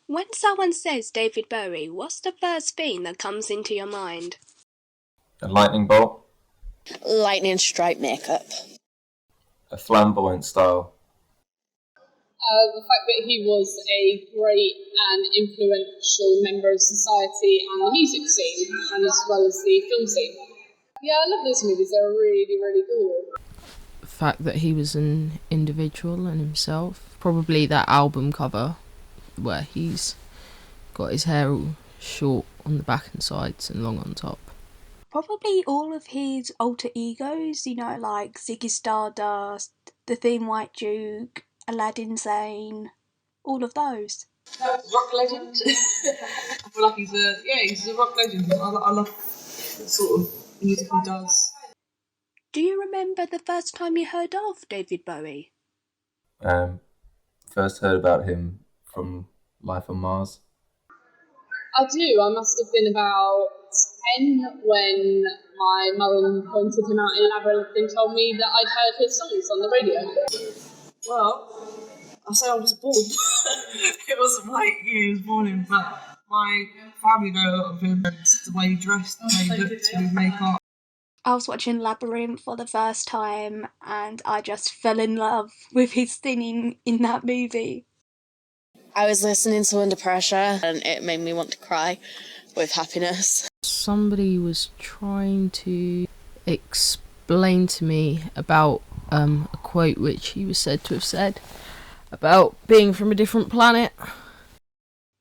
When someone says David Bowie, what's the first thing that comes into your mind? A lightning bolt, Lightning strike makeup. a flamboyant style, The fact that he was a great and influential member of society and the music scene, and as well as the film scene. Yeah, I love those movies. They're really, really cool. The fact that he was an individual and himself. Probably that album cover where he's got his hair all short on the back and sides and long on top. Probably all of his alter egos, like Ziggy Stardust, The Thin White Duke, Aladdin Sane, all of those. Rock legend. I feel like he's a rock legend. I love the sort of music he does. Do you remember the first time you heard of David Bowie? First heard about him from Life on Mars. I do. I must have been about 10 when my mum pointed him out in Labyrinth and told me that I'd heard his songs on the radio. Well, I say I was born. It wasn't like he was born in, but my family know a lot of him and the way he dressed, the way he looked with his makeup. I was watching Labyrinth for the first time and I just fell in love with his singing in that movie. I was listening to Under Pressure and it made me want to cry with happiness. Somebody was trying to explain to me about a quote which he was said to have said about being from a different planet.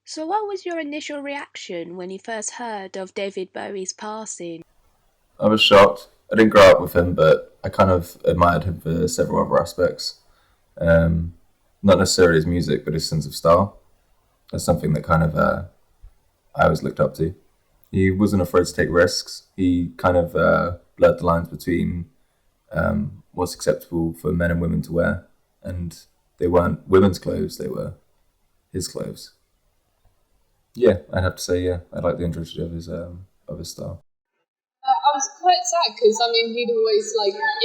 So what was your initial reaction when you first heard of David Bowie's passing? I was shocked. I didn't grow up with him, but I kind of admired him for several other aspects. Not necessarily his music, but his sense of style. That's something that kind of I always looked up to. He wasn't afraid to take risks. He kind of blurred the lines between what's acceptable for men and women to wear, and they weren't women's clothes, they were his clothes. Yeah, I'd have to say, yeah, I like the introduction of his style. I was quite sad because, he'd always,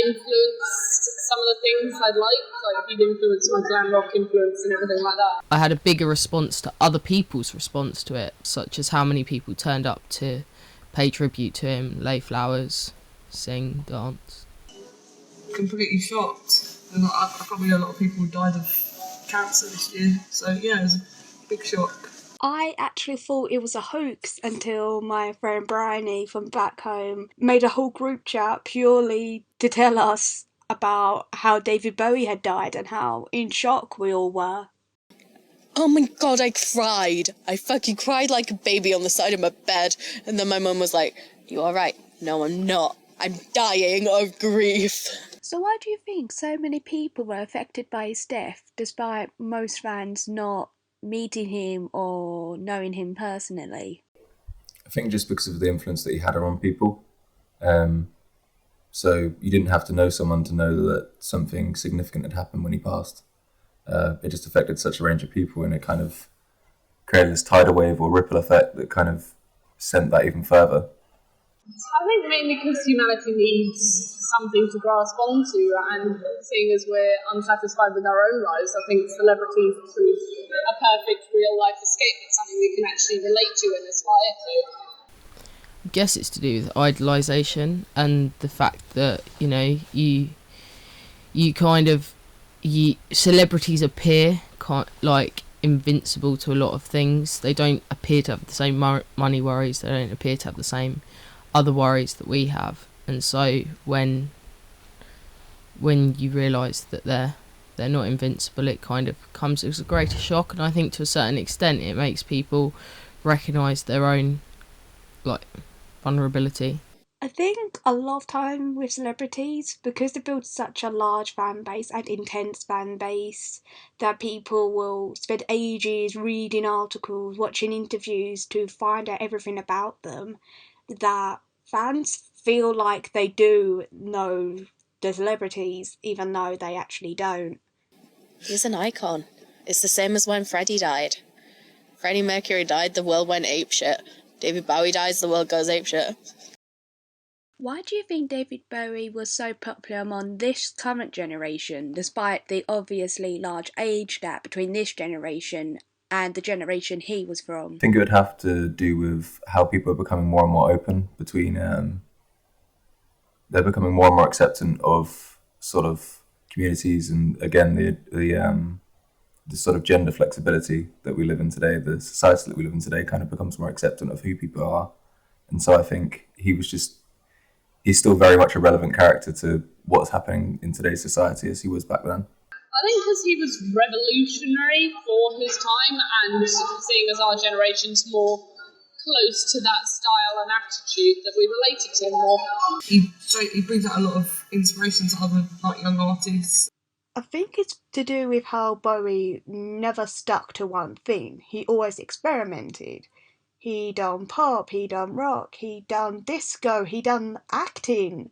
influenced some of the things I'd like. He'd influenced my glam rock influence and everything like that. I had a bigger response to other people's response to it, such as how many people turned up to pay tribute to him, lay flowers, sing, dance. Completely shocked. And I probably know a lot of people died of cancer this year. So, yeah, it was a big shock. I actually thought it was a hoax until my friend Bryony from back home made a whole group chat purely to tell us about how David Bowie had died and how in shock we all were. Oh my god, I cried. I fucking cried like a baby on the side of my bed. And then my mum was like, "You alright?" "No, I'm not. I'm dying of grief." So why do you think so many people were affected by his death, despite most fans not meeting him or knowing him personally? I think just because of the influence that he had on people. So you didn't have to know someone to know that something significant had happened when he passed. It just affected such a range of people, and it kind of created this tidal wave or ripple effect that kind of sent that even further. I think mainly because humanity needs something to grasp onto, and seeing as we're unsatisfied with our own lives, I think celebrities prove a perfect real-life escape. It's something we can actually relate to and aspire to. I guess it's to do with idolisation and the fact that, celebrities appear invincible to a lot of things. They don't appear to have the same money worries. They don't appear to have the same other worries that we have. And so when you realise that they're not invincible, it kind of comes as a greater shock. And I think to a certain extent it makes people recognise their own vulnerability. I think a lot of time with celebrities, because they build such a large fan base and intense fan base, that people will spend ages reading articles, watching interviews to find out everything about them, that fans feel like they do know the celebrities, even though they actually don't. He's an icon. It's the same as when Freddie died. Freddie Mercury died, the world went apeshit. David Bowie dies, the world goes apeshit. Why do you think David Bowie was so popular among this current generation, despite the obviously large age gap between this generation and the generation he was from. I think it would have to do with how people are becoming more and more open between. They're becoming more and more acceptant of sort of communities, and again the sort of gender flexibility that we live in today, the society that we live in today, kind of becomes more acceptant of who people are. And so I think he's still very much a relevant character to what's happening in today's society as he was back then. I think because he was revolutionary for his time, and seeing as our generation's more close to that style and attitude, that we related to him more. He brings out a lot of inspiration to other young artists. I think it's to do with how Bowie never stuck to one thing. He always experimented. He done pop, he done rock, he done disco, he done acting.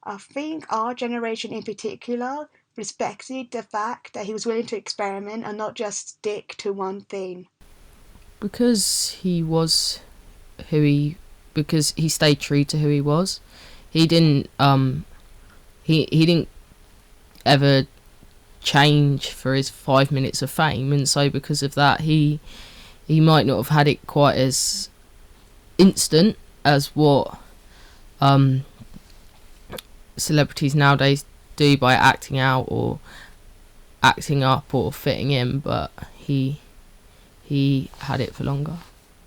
I think our generation in particular respected the fact that he was willing to experiment and not just stick to one thing. Because he stayed true to who he was. He didn't he didn't ever change for his 5 minutes of fame, and so because of that he might not have had it quite as instant as what celebrities nowadays do by acting out or acting up or fitting in, but he had it for longer.